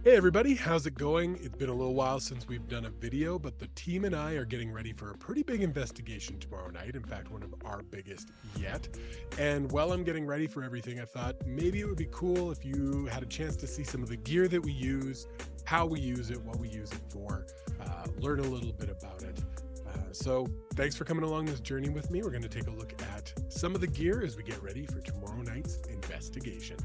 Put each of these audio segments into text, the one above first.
Hey everybody, how's it going? It's been a little while since we've done a video, but the team and I are getting ready for a pretty big investigation tomorrow night. In fact, one of our biggest yet. And while I'm getting ready for everything, I thought maybe it would be cool if you had a chance to see some of the gear that we use, how we use it, what we use it for, learn a little bit about it. So thanks for coming along this journey with me. We're going to take a look at some of the gear as we get ready for tomorrow night's investigation.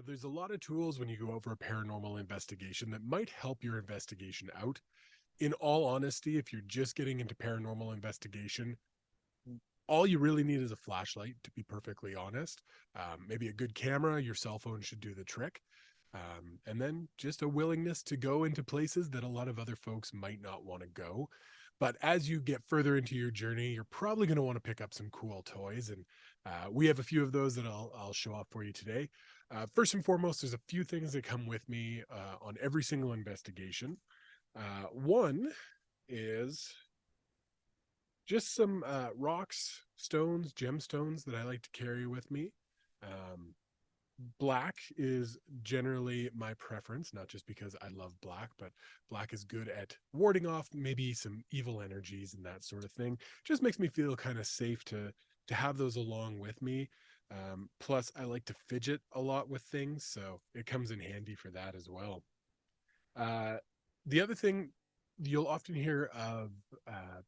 So there's a lot of tools when you go over a paranormal investigation that might help your investigation out. In all honesty, if you're just getting into paranormal investigation, all you really need is a flashlight, to be perfectly honest. Maybe a good camera, your cell phone should do the trick. And then just a willingness to go into places that a lot of other folks might not want to go. But as you get further into your journey, you're probably going to want to pick up some cool toys. And we have a few of those that I'll show off for you today. First and foremost, there's a few things that come with me on every single investigation. One is just some rocks, stones, gemstones that I like to carry with me. Um, Black is generally my preference, not just because I love black, but black is good at warding off maybe some evil energies and that sort of thing. Just makes me feel kind of safe to have those along with me. Plus, I like to fidget a lot with things, so it comes in handy for that as well. Uh, the other thing you'll often hear of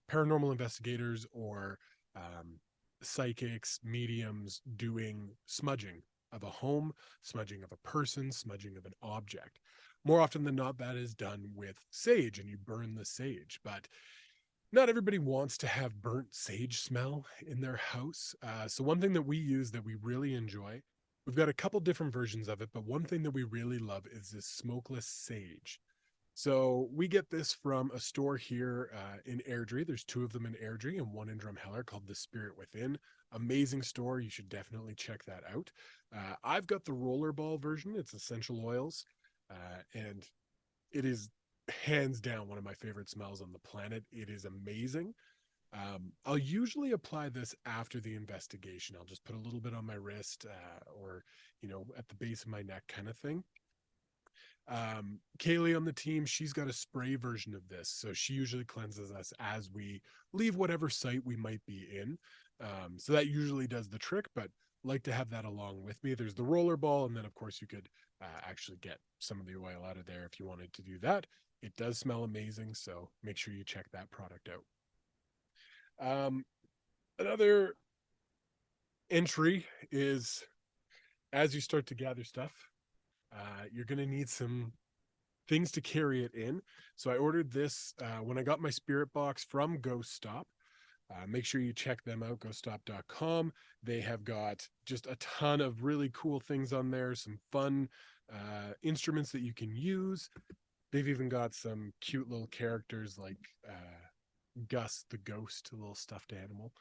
paranormal investigators or um, psychics, mediums doing smudging of a home, smudging of a person, smudging of an object. More often than not, that is done with sage, and you burn the sage. But not everybody wants to have burnt sage smell in their house. So one thing that we use that we really enjoy, we've got a couple different versions of it, but one thing that we really love is this smokeless sage. So we get this from a store here in Airdrie. There's two of them in Airdrie and one in Drumheller called The Spirit Within. Amazing store. You should definitely check that out. I've got the rollerball version. It's essential oils, and it is hands down one of my favorite smells on the planet. It is amazing. I'll usually apply this after the investigation. I'll just put a little bit on my wrist or, at the base of my neck kind of thing. Kaylee on the team, she's got a spray version of this. So she usually cleanses us as we leave whatever site we might be in. So that usually does the trick, but like to have that along with me. There's the roller ball, and then of course you could actually get some of the oil out of there if you wanted to do that. It does smell amazing, so make sure you check that product out. Another entry is as you start to gather stuff, you're going to need some things to carry it in. So I ordered this when I got my spirit box from Ghost Stop. Make sure you check them out, ghoststop.com. They have got just a ton of really cool things on there, some fun instruments that you can use. They've even got some cute little characters like Gus the Ghost, a little stuffed animal.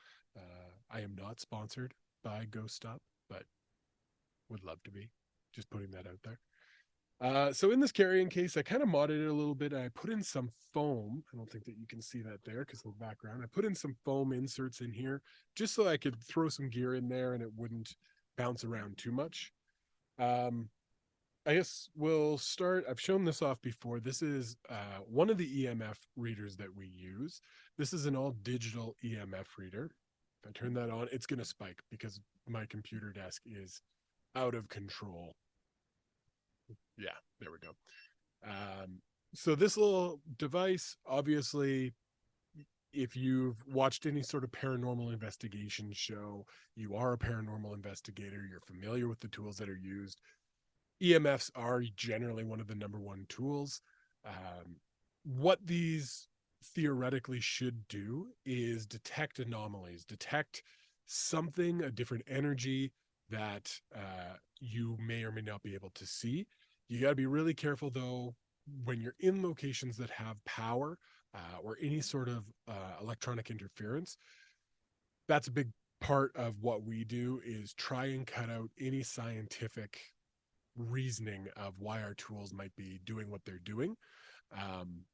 I am not sponsored by Ghost Stop, but would love to be. Just putting that out there. So in this carrying case, I kind of modded it a little bit. I put in some foam. I don't think that you can see that there because of the background. I put in some foam inserts in here just so I could throw some gear in there and it wouldn't bounce around too much. Um, I guess we'll start. I've shown this off before. This is one of the EMF readers that we use. This is an all digital EMF reader. If I turn that on, it's going to spike because my computer desk is out of control. Yeah, there we go. So this little device, obviously, if you've watched any sort of paranormal investigation show, you are a paranormal investigator, you're familiar with the tools that are used. EMFs are generally one of the number one tools. What these theoretically should do is detect anomalies, detect something, a different energy that you may or may not be able to see. You got to be really careful, though, when you're in locations that have power or any sort of electronic interference. That's a big part of what we do is try and cut out any scientific reasoning of why our tools might be doing what they're doing. Um,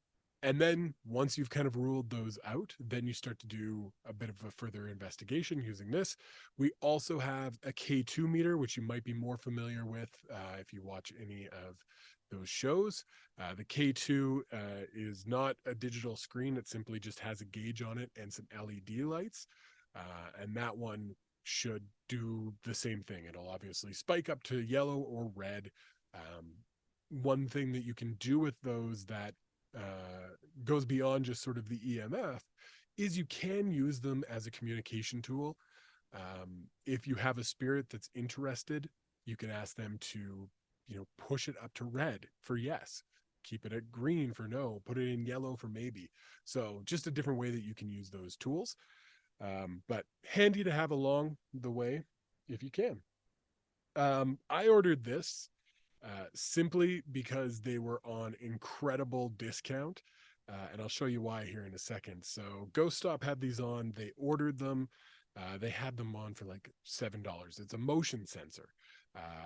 And then once you've kind of ruled those out, then you start to do a bit of a further investigation using this. We also have a K2 meter, which you might be more familiar with if you watch any of those shows. The K2 is not a digital screen, it simply just has a gauge on it and some LED lights. And that one should do the same thing. It'll obviously spike up to yellow or red. One thing that you can do with those that goes beyond just sort of the EMF is you can use them as a communication tool. If you have a spirit that's interested, you can ask them to, push it up to red for yes, keep it at green for no, put it in yellow for maybe. So just a different way that you can use those tools. But handy to have along the way if you can. I ordered this simply because they were on incredible discount. And I'll show you why here in a second. So Ghost Stop had these on. They ordered them. They had them on for like $7. It's a motion sensor.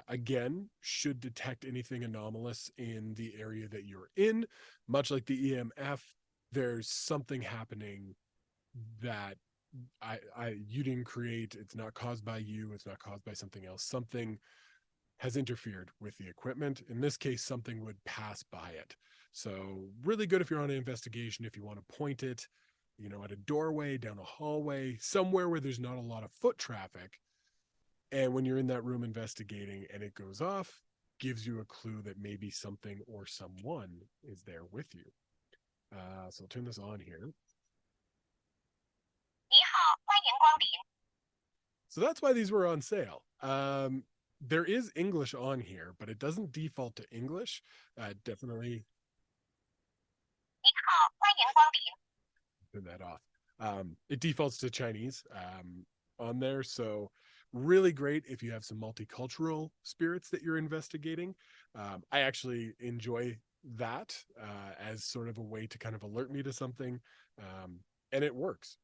Again, should detect anything anomalous in the area that you're in. Much like the EMF, there's something happening that you didn't create. It's not caused by you. It's not caused by something else. Something has interfered with the equipment. In this case, something would pass by it. So really good if you're on an investigation, if you want to point it, at a doorway, down a hallway, somewhere where there's not a lot of foot traffic. And when you're in that room investigating and it goes off, gives you a clue that maybe something or someone is there with you. So I'll turn this on here. So that's why these were on sale. There is English on here, but it doesn't default to English. Definitely turn that off. It defaults to Chinese on there. So really great if you have some multicultural spirits that you're investigating. I actually enjoy that as sort of a way to kind of alert me to something. And it works.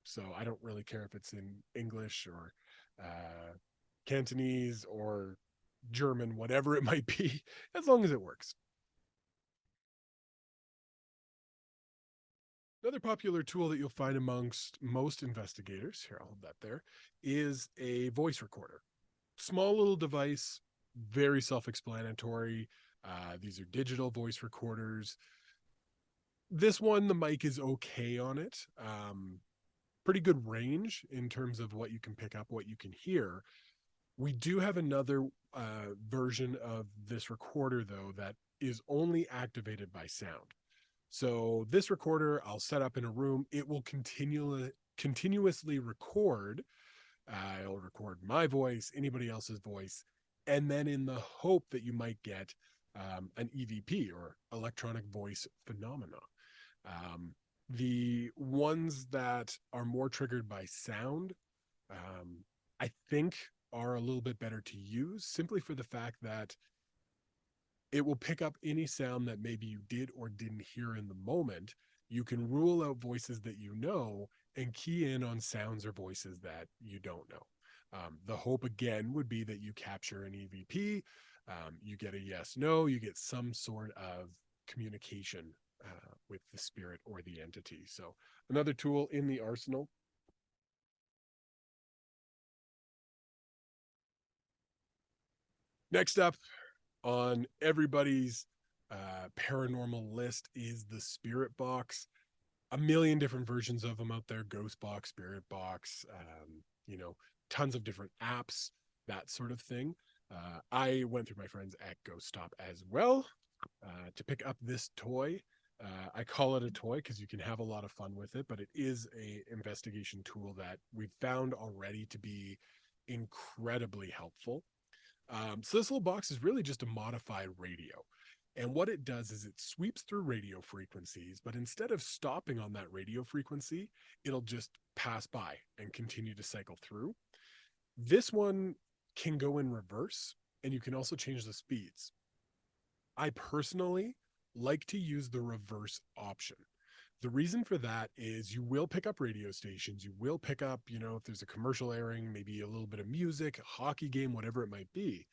So I don't really care if it's in English or Cantonese or German, whatever it might be, as long as it works. Another popular tool that you'll find amongst most investigators, here I'll hold that there, is a voice recorder. Small little device, very self-explanatory. These are digital voice recorders. This one, the mic is okay on it. Pretty good range in terms of what you can pick up, what you can hear. We do have another version of this recorder, though, that is only activated by sound. So this recorder I'll set up in a room. It will continuously record. It'll record my voice, anybody else's voice, and then in the hope that you might get an EVP or electronic voice phenomena. The ones that are more triggered by sound, I think, are a little bit better to use simply for the fact that it will pick up any sound that maybe you did or didn't hear in the moment. You can rule out voices that you know and key in on sounds or voices that you don't know. The hope again would be that you capture an EVP, you get a yes, no, you get some sort of communication with the spirit or the entity. So another tool in the arsenal. Next up on everybody's paranormal list is the spirit box. A million different versions of them out there: ghost box, spirit box, tons of different apps, that sort of thing. I went through my friends at Ghost Stop as well to pick up this toy. I call it a toy because you can have a lot of fun with it, but it is a investigation tool that we've found already to be incredibly helpful. So this little box is really just a modified radio. And what it does is it sweeps through radio frequencies, but instead of stopping on that radio frequency, it'll just pass by and continue to cycle through. This one can go in reverse, and you can also change the speeds. I personally like to use the reverse option. The reason for that is you will pick up radio stations. You will pick up, if there's a commercial airing, maybe a little bit of music, a hockey game, whatever it might be.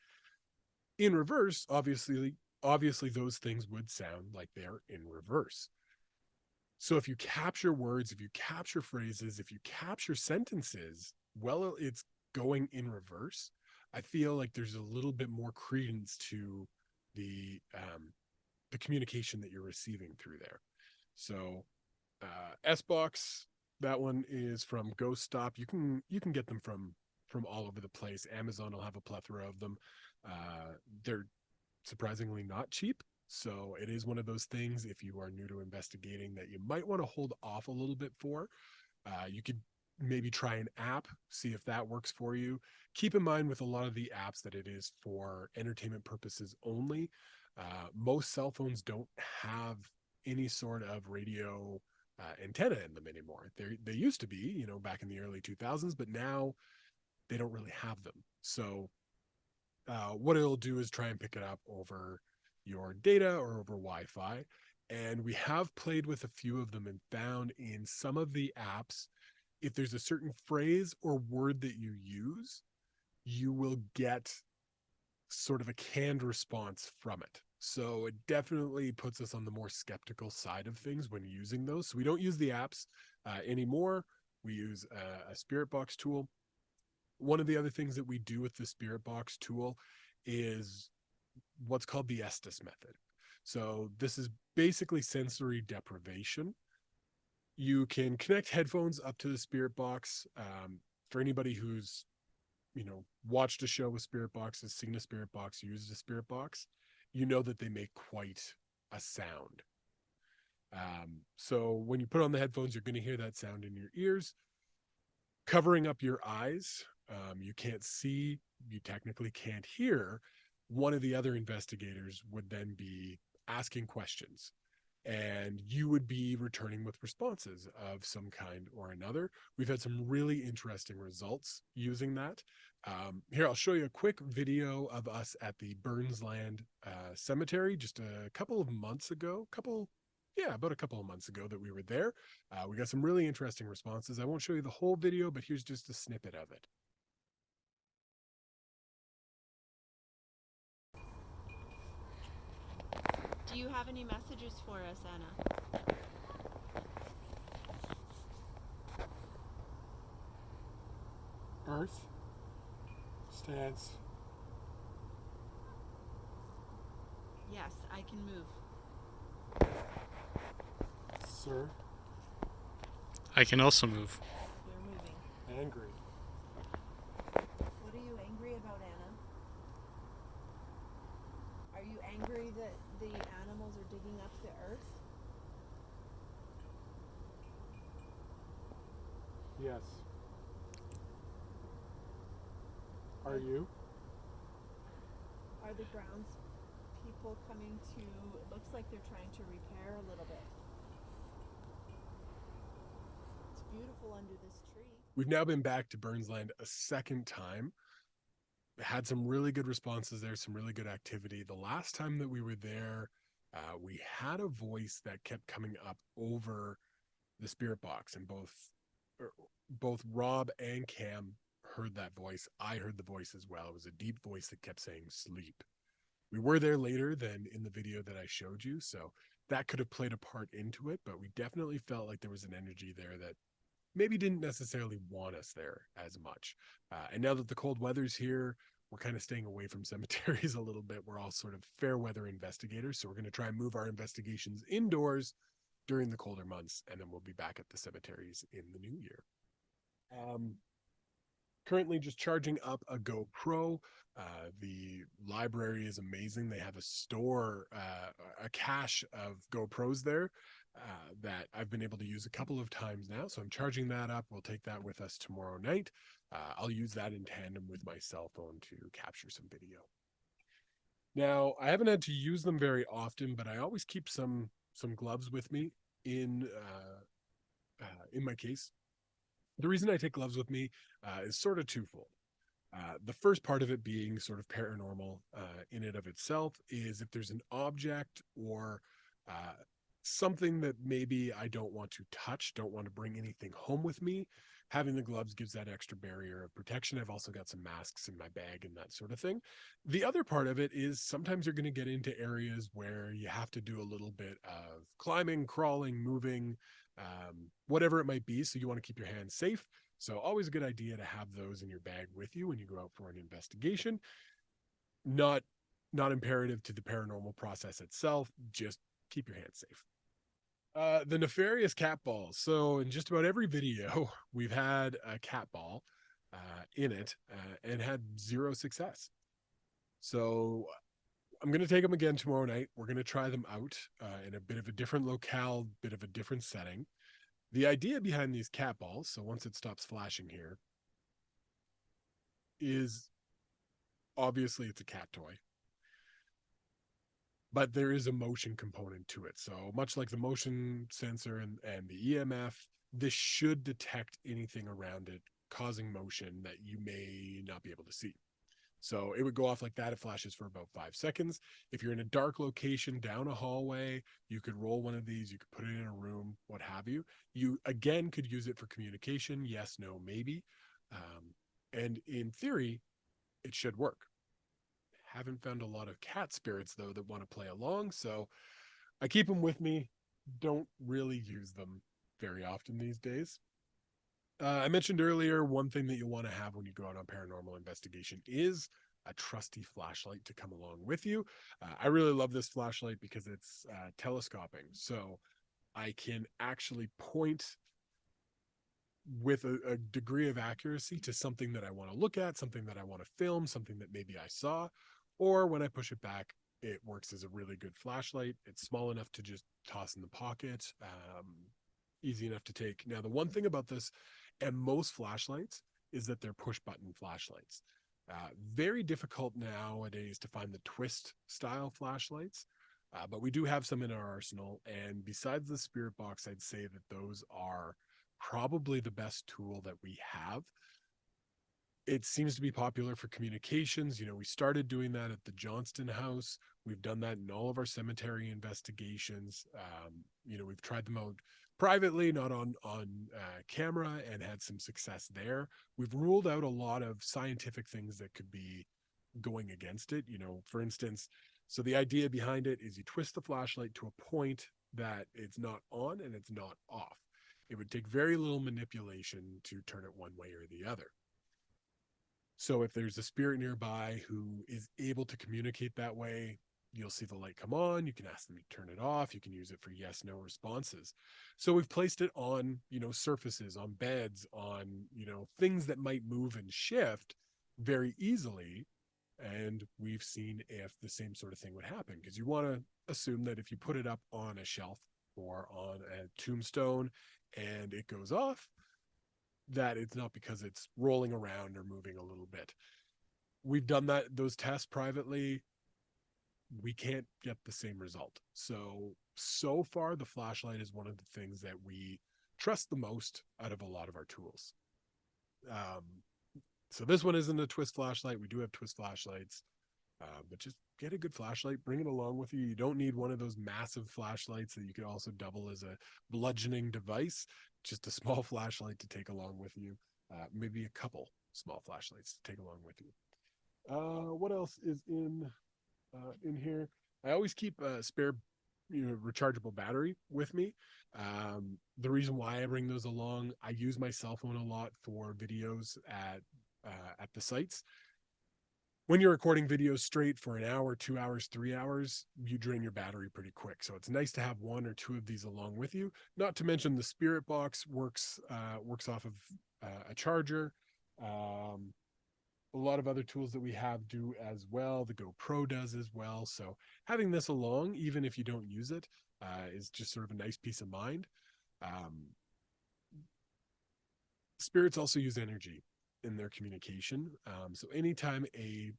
In reverse, obviously those things would sound like they're in reverse. So if you capture words, if you capture phrases, if you capture sentences, well, it's going in reverse. I feel like there's a little bit more credence to the the communication that you're receiving through there. So S-Box, that one is from Ghost Stop. You can get them from all over the place. Amazon will have a plethora of them. They're surprisingly not cheap. So it is one of those things, if you are new to investigating, that you might want to hold off a little bit for. You could maybe try an app, see if that works for you. Keep in mind with a lot of the apps that it is for entertainment purposes only. Most cell phones don't have any sort of radio antenna in them anymore. They used to be, back in the early 2000s, but now they don't really have them. So what it'll do is try and pick it up over your data or over Wi-Fi. And we have played with a few of them and found in some of the apps, if there's a certain phrase or word that you use, you will get sort of a canned response from it. So it definitely puts us on the more skeptical side of things when using those. So we don't use the apps anymore. We use a Spirit Box tool. One of the other things that we do with the Spirit Box tool is what's called the Estes method. So this is basically sensory deprivation. You can connect headphones up to the Spirit Box. For anybody who's watched a show with Spirit Box, has seen a Spirit Box, used a Spirit Box, you know that they make quite a sound. So when you put on the headphones, you're going to hear that sound in your ears, covering up your eyes. You can't see, you technically can't hear. One of the other investigators would then be asking questions, and you would be returning with responses of some kind or another. We've had some really interesting results using that. Here, I'll show you a quick video of us at the Burnsland Cemetery just a couple of months ago. About a couple of months ago that we were there. We got some really interesting responses. I won't show you the whole video, but here's just a snippet of it. Do you have any messages for us, Anna? Earth stands. Yes, I can move. Sir. I can also move. You're moving. Angry. What are you angry about, Anna? Are you angry that the animals are digging up the earth? Yes. Are you? Are the grounds people coming to, it looks like they're trying to repair a little bit. It's beautiful under this tree. We've now been back to Burnsland a second time. Had some really good responses there, some really good activity. The last time that we were there, we had a voice that kept coming up over the Spirit Box, and both Rob and Cam heard that voice. I heard the voice as well. It was a deep voice that kept saying sleep. We were there later than in the video that I showed you, so that could have played a part into it, but we definitely felt like there was an energy there that maybe didn't necessarily want us there as much. And now that the cold weather's here, we're kind of staying away from cemeteries a little bit. We're all sort of fair weather investigators, so we're going to try and move our investigations indoors during the colder months, and then we'll be back at the cemeteries in the new year. Currently just charging up a GoPro. The library is amazing. They have a store, a cache of GoPros there that I've been able to use a couple of times now. So I'm charging that up. We'll take that with us tomorrow night. I'll use that in tandem with my cell phone to capture some video. Now, I haven't had to use them very often, but I always keep some gloves with me in my case. The reason I take gloves with me is sort of twofold. The first part of it being sort of paranormal in and of itself is if there's an object or something that maybe I don't want to touch, don't want to bring anything home with me, Having the gloves gives that extra barrier of protection. I've also got some masks in my bag and that sort of thing. The other part of it is sometimes you're going to get into areas where you have to do a little bit of climbing, crawling, moving, whatever it might be. So you want to keep your hands safe. So always a good idea to have those in your bag with you when you go out for an investigation. Not not imperative to the paranormal process itself. Just keep your hands safe. The nefarious cat balls. So in just about every video, we've had a cat ball in it and had zero success. So I'm going to take them again tomorrow night. We're going to try them out in a bit of a different locale, bit of a different setting. The idea behind these cat balls, so once it stops flashing here, is obviously it's a cat toy, but there is a motion component to it. So much like the motion sensor and the EMF, this should detect anything around it causing motion that you may not be able to see. So it would go off like that. It flashes for about 5 seconds. If you're in a dark location down a hallway, you could roll one of these, you could put it in a room, what have you. You again could use it for communication. Yes, no, maybe. And in theory, it should work. Haven't found a lot of cat spirits though that want to play along, so I keep them with me. Don't really use them very often these days. I mentioned earlier, one thing that you want to have when you go out on paranormal investigation is a trusty flashlight to come along with you. I really love this flashlight because it's telescoping, so I can actually point with a degree of accuracy to something that I want to look at, something that I want to film, something that maybe I saw, or when I push it back, it works as a really good flashlight. It's small enough to just toss in the pocket, easy enough to take. Now, the one thing about this and most flashlights is that they're push button flashlights. Very difficult nowadays to find the twist style flashlights, but we do have some in our arsenal. And besides the spirit box, I'd say that those are probably the best tool that we have. It seems to be popular for communications. You know, we started doing that at the Johnston House. We've done that in all of our cemetery investigations. You know, we've tried them out privately, not on camera, and had some success there. We've ruled out a lot of scientific things that could be going against it. You know, for instance, so the idea behind it is you twist the flashlight to a point that it's not on and it's not off. It would take very little manipulation to turn it one way or the other. So if there's a spirit nearby who is able to communicate that way, you'll see the light come on. You can ask them to turn it off. You can use it for yes, no responses. So we've placed it on, you know, surfaces, on beds, on, you know, things that might move and shift very easily. And we've seen if the same sort of thing would happen, because you want to assume that if you put it up on a shelf or on a tombstone and it goes off, that it's not because it's rolling around or moving a little bit. We've done those tests privately. We can't get the same result. So far, the flashlight is one of the things that we trust the most out of a lot of our tools. So this one isn't a twist flashlight. We do have twist flashlights, but just get a good flashlight, bring it along with you. You don't need one of those massive flashlights that you could also double as a bludgeoning device. Just a small flashlight to take along with you. Maybe a couple small flashlights to take along with you. What else is in here? I always keep a spare, you know, rechargeable battery with me. The reason why I bring those along, I use my cell phone a lot for videos at the sites. When you're recording videos straight for an hour, 2 hours, 3 hours, you drain your battery pretty quick. So it's nice to have one or two of these along with you. Not to mention the spirit box works off of a charger. A lot of other tools that we have do as well. The GoPro does as well. So having this along, even if you don't use it, is just sort of a nice peace of mind. Spirits also use energy in their communication. So anytime a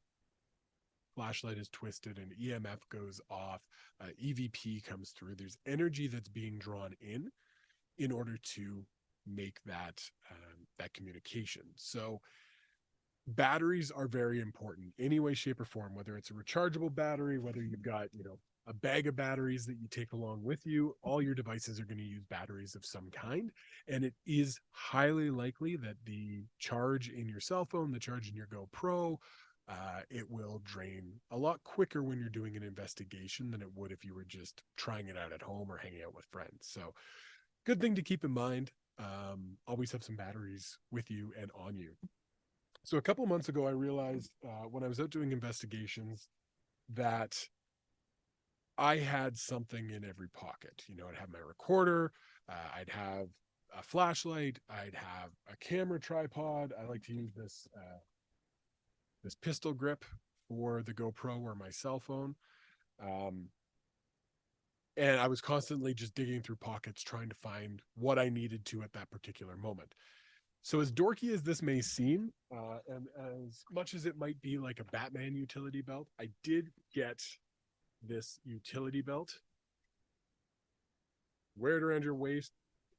flashlight is twisted and EMF goes off, EVP comes through, there's energy that's being drawn in order to make that communication. So batteries are very important, any way, shape, or form, whether it's a rechargeable battery, whether you've got, you know, a bag of batteries that you take along with you. All your devices are going to use batteries of some kind. And it is highly likely that the charge in your cell phone, the charge in your GoPro, it will drain a lot quicker when you're doing an investigation than it would if you were just trying it out at home or hanging out with friends. So, good thing to keep in mind. Always have some batteries with you and on you. So, a couple of months ago, I realized when I was out doing investigations that I had something in every pocket. You know, I'd have my recorder, I'd have a flashlight, I'd have a camera tripod. I like to use this pistol grip for the GoPro or my cell phone. And I was constantly just digging through pockets trying to find what I needed to at that particular moment. So as dorky as this may seem, and as much as it might be like a Batman utility belt, I did get this utility belt. Wear it around your waist.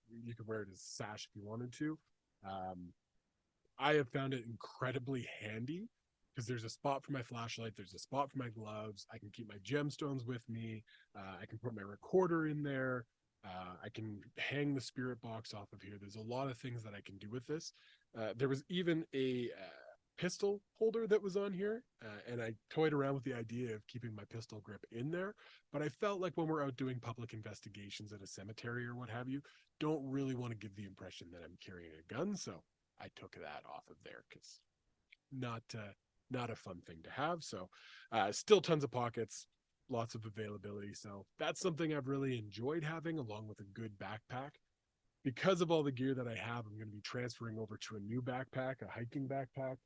You could wear it as a sash if you wanted to. I have found it incredibly handy because there's a spot for my flashlight, there's a spot for my gloves. I can keep my gemstones with me. I can put my recorder in there. I can hang the spirit box off of here. There's a lot of things that I can do with this. There was even a pistol holder that was on here, and I toyed around with the idea of keeping my pistol grip in there, but I felt like when we're out doing public investigations at a cemetery or what have you, don't really want to give the impression that I'm carrying a gun, so I took that off of there because not a fun thing to have. So still tons of pockets, lots of availability, so that's something I've really enjoyed having, along with a good backpack. Because of all the gear that I have, I'm going to be transferring over to a new backpack, a hiking backpack,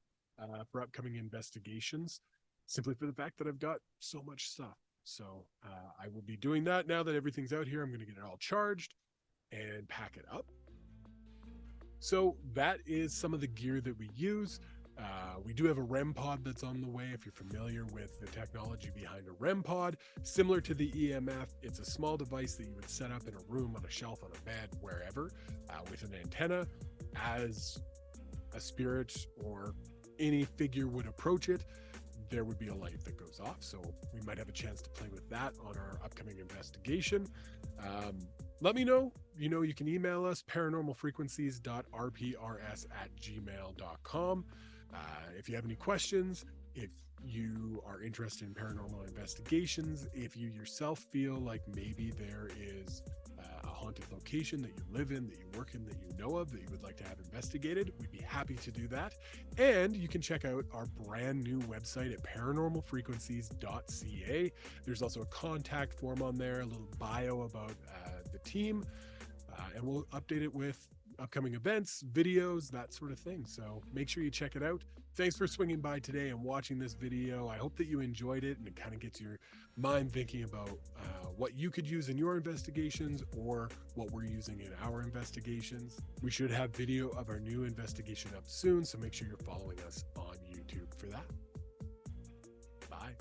for upcoming investigations, simply for the fact that I've got so much stuff. So I will be doing that now that everything's out here. I'm going to get it all charged and pack it up. So that is some of the gear that we use. We do have a REM pod that's on the way. If you're familiar with the technology behind a REM pod, similar to the EMF, it's a small device that you would set up in a room, on a shelf, on a bed, wherever, with an antenna. As a spirit or any figure would approach it, there would be a light that goes off. So we might have a chance to play with that on our upcoming investigation. Let me know. You know, you can email us, paranormalfrequencies.rprs@gmail.com. If you have any questions, if you are interested in paranormal investigations, if you yourself feel like maybe there is a haunted location that you live in, that you work in, that you know of, that you would like to have investigated, we'd be happy to do that. And you can check out our brand new website at paranormalfrequencies.ca. There's also a contact form on there, a little bio about the team, and we'll update it with upcoming events, videos, that sort of thing. So make sure you check it out. Thanks for swinging by today and watching this video. I hope that you enjoyed it and it kind of gets your mind thinking about what you could use in your investigations or what we're using in our investigations. We should have video of our new investigation up soon, so make sure you're following us on YouTube for that. Bye.